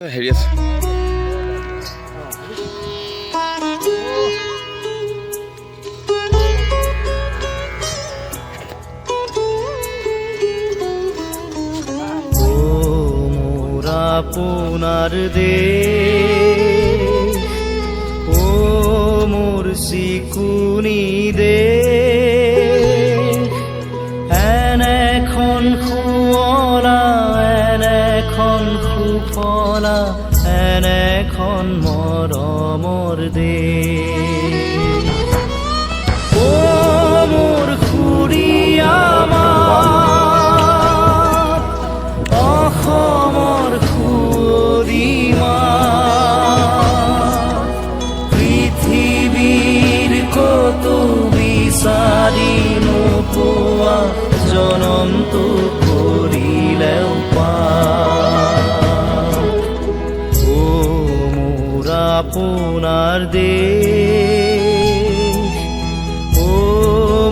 হেৰি আছে আপোনাৰ দেশ ও মোৰ চিকুনি দেশ এনেখন শুৱলা এনেখন সুফলা এনেখন মৰমৰ দেশ ও মোৰ খুড়ীয়া অসমৰ খুড়ীমা পৃথিৱীৰ কতো বিচাৰি নোপোৱা জনমটো কৰিলেও পাম ও মোৰ আপোনাৰ দেশ ও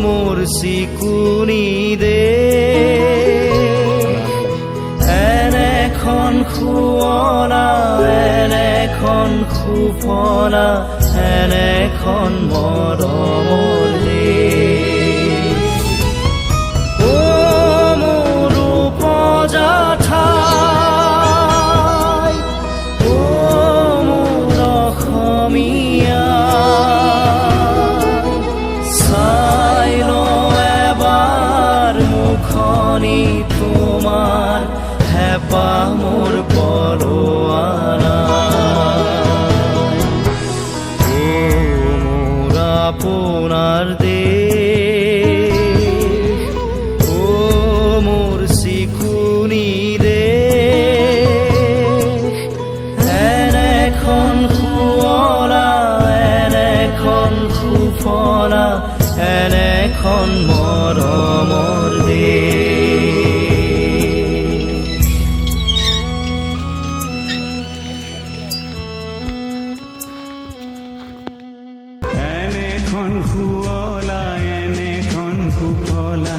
মোৰ চিকুনি দেশ এনেখন শুৱলা এনেখন সুফলা এনেখন মৰমৰ দেশ ও মোৰ উপজা ঠাই ও মোৰ অসমীয়া চাই লওঁ এবাৰ মুখনি তোমাৰ হেঁপাহ মোৰ পলোৱা নাই ও মোৰ আপোনাৰ দেশ ও মোৰ চিকুনি দেশ এনেখন শুৱলা এনেখন সুফলা এনেখন মৰমৰ দেশ এনেখন শুৱলা এনেখন সুফলা